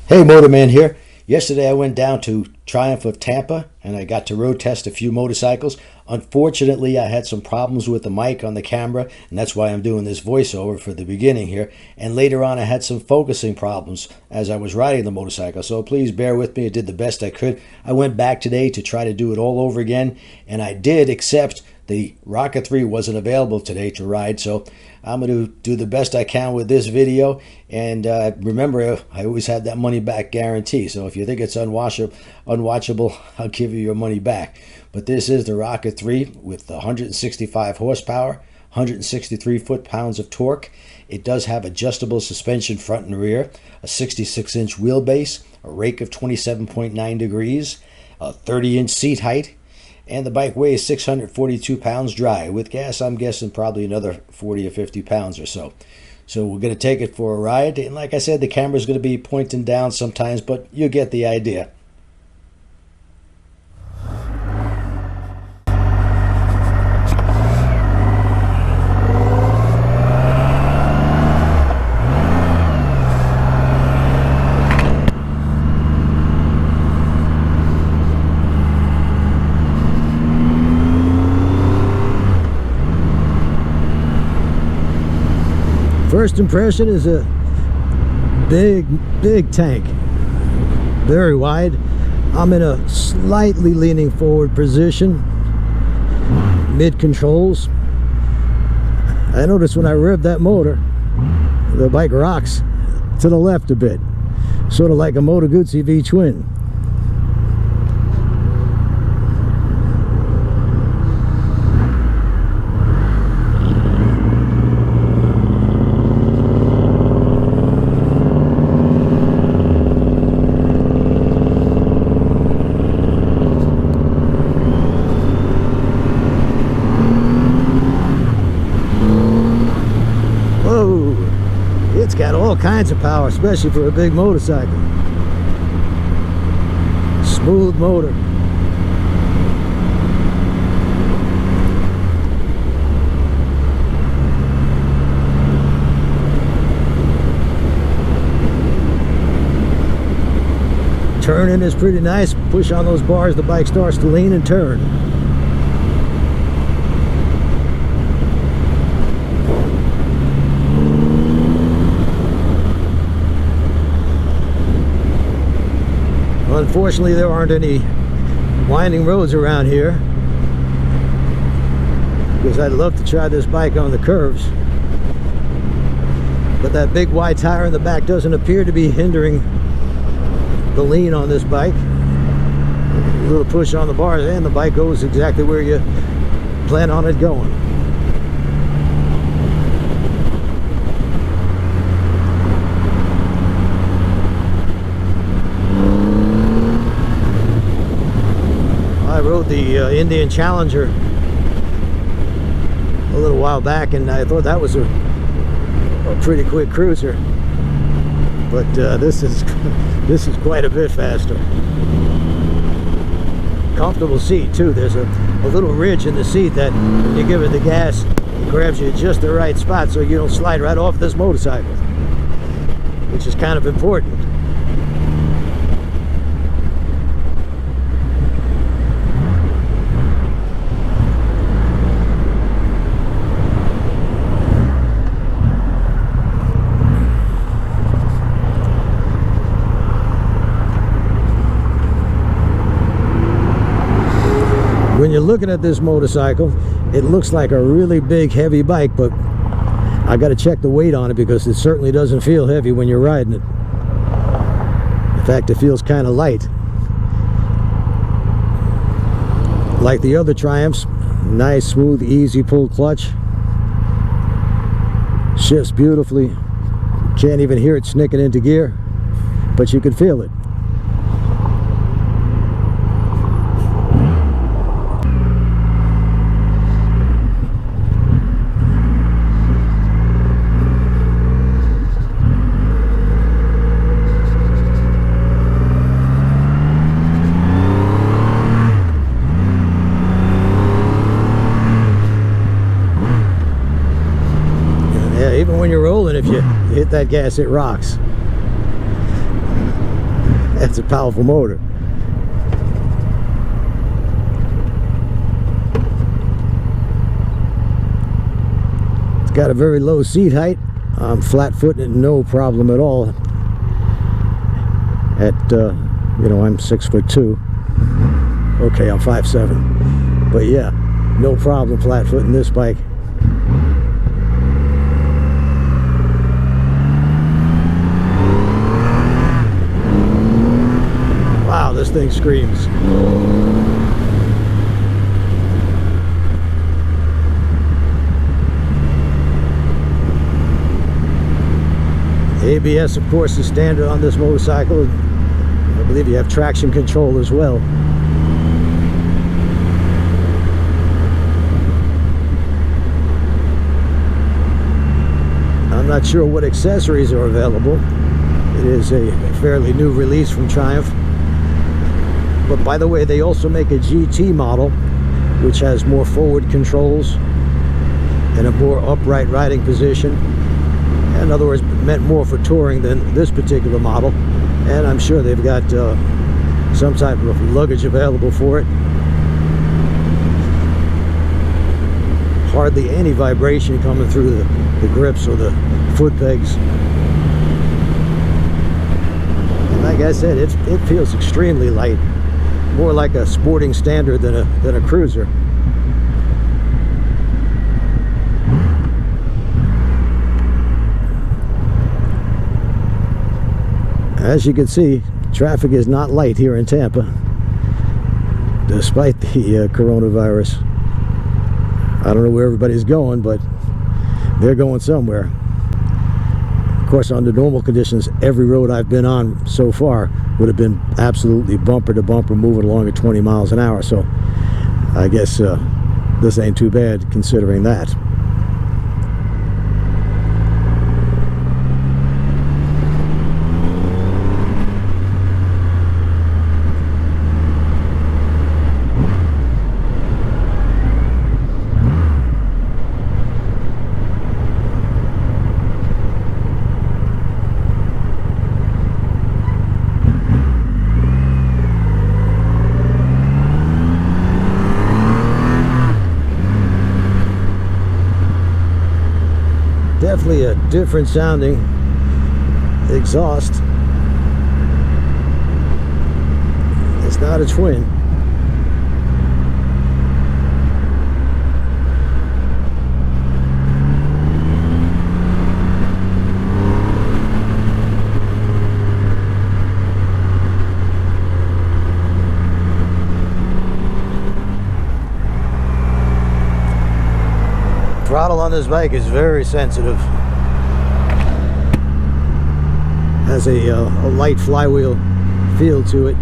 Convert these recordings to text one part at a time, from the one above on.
Hey, Motorman here. Yesterday I went down to Triumph of Tampa and I got to road test a few motorcycles. Unfortunately, I had some problems with the mic on the camera, and that's why I'm doing this voiceover for the beginning here. And later on, I had some focusing problems as I was riding the motorcycle. So please bear with me. I did the best I could. I went back today to try to do it all over again, and I did, except the Rocket 3 wasn't available today to ride, so I'm going to do the best I can with this video. And remember, I always have that money back guarantee, so if you think it's unwatchable, I'll give you your money back. But this is the Rocket 3 with 165 horsepower, 163 foot-pounds of torque. It does have adjustable suspension front and rear, a 66-inch wheelbase, a rake of 27.9 degrees, a 30-inch seat height, and the bike weighs 642 pounds dry. With gas, I'm guessing probably another 40 or 50 pounds or so. So we're going to take it for a ride. And like I said, the camera's going to be pointing down sometimes, but you get the idea. First impression is a big tank, very wide. I'm in a slightly leaning forward position, mid controls. I noticed when I rev that motor, the bike rocks to the left a bit, sort of like a Moto Guzzi V-twin. It's got all kinds of power, especially for a big motorcycle. Smooth motor. Turning is pretty nice. Push on those bars, the bike starts to lean and turn. Unfortunately, there aren't any winding roads around here, because I'd love to try this bike on the curves. But that big wide tire in the back doesn't appear to be hindering the lean on this bike. A little push on the bars and the bike goes exactly where you plan on it going. I rode the Indian Challenger a little while back, and I thought that was a pretty quick cruiser, but this is quite a bit faster. Comfortable seat too. There's a little ridge in the seat that when you give it the gas, it grabs you at just the right spot so you don't slide right off this motorcycle, which is kind of important. When you're looking at this motorcycle, it looks like a really big heavy bike, but I got to check the weight on it because it certainly doesn't feel heavy when you're riding it. In fact, it feels kind of light. Like the other Triumphs, nice, smooth, easy pull clutch. Shifts beautifully. Can't even hear it snicking into gear, but you can feel it. Even when you're rolling, if you hit that gas, it rocks. That's a powerful motor. It's got a very low seat height. I'm flat-footing it, no problem at all. At you know, I'm 6'2". Okay, I'm 5'7". But yeah, no problem flat-footing this bike. Wow, this thing screams. ABS, of course, is standard on this motorcycle. I believe you have traction control as well. I'm not sure what accessories are available. It is a fairly new release from Triumph. But by the way, they also make a GT model, which has more forward controls and a more upright riding position. In other words, meant more for touring than this particular model. And I'm sure they've got some type of luggage available for it. Hardly any vibration coming through the grips or the foot pegs. And like I said, it feels extremely light. More like a sporting standard than a cruiser. As you can see, traffic is not light here in Tampa, despite the coronavirus. I don't know where everybody's going, but they're going somewhere. Of course, under normal conditions, every road I've been on so far would have been absolutely bumper to bumper, moving along at 20 miles an hour. So I guess this ain't too bad considering that. Definitely a different sounding exhaust. It's not a twin. Throttle on this bike is very sensitive. Has a light flywheel feel to it.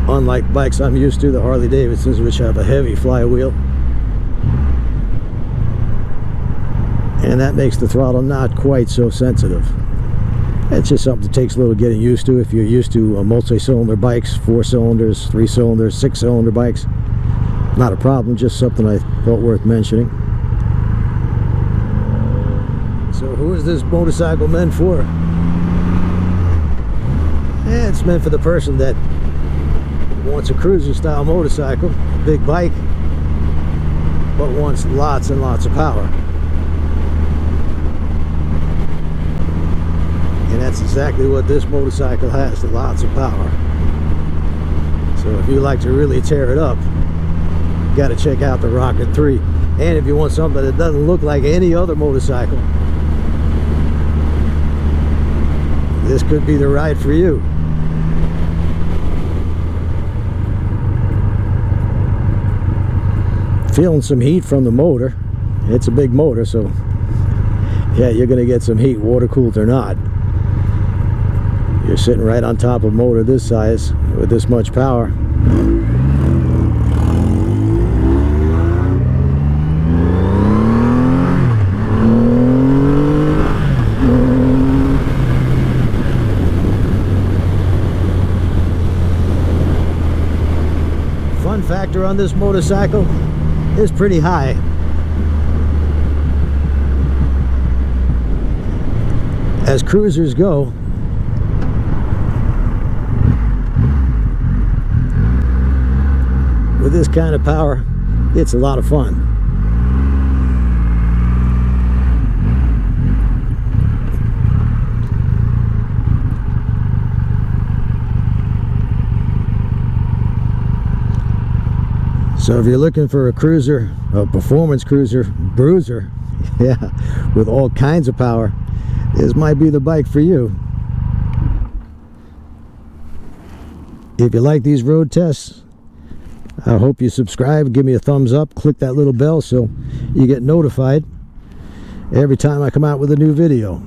Unlike bikes I'm used to, the Harley Davidsons, which have a heavy flywheel. And that makes the throttle not quite so sensitive. It's just something that takes a little getting used to. If you're used to multi-cylinder bikes, 4 cylinders, 3 cylinders, 6 cylinder bikes, not a problem, just something I thought worth mentioning. So who is this motorcycle meant for? It's meant for the person that wants a cruiser style motorcycle, big bike, but wants lots and lots of power. And that's exactly what this motorcycle has, lots of power. So if you like to really tear it up, you got to check out the Rocket 3. And if you want something that doesn't look like any other motorcycle, this could be the ride for you. Feeling some heat from the motor. It's a big motor, so yeah, you're going to get some heat, water cooled or not. You're sitting right on top of a motor this size with this much power. Fun factor on this motorcycle is pretty high. as cruisers go, with this kind of power, it's a lot of fun. So if you're looking for a cruiser, a performance cruiser, bruiser, yeah, with all kinds of power, this might be the bike for you. If you like these road tests, I hope you subscribe, give me a thumbs up, click that little bell so you get notified every time I come out with a new video.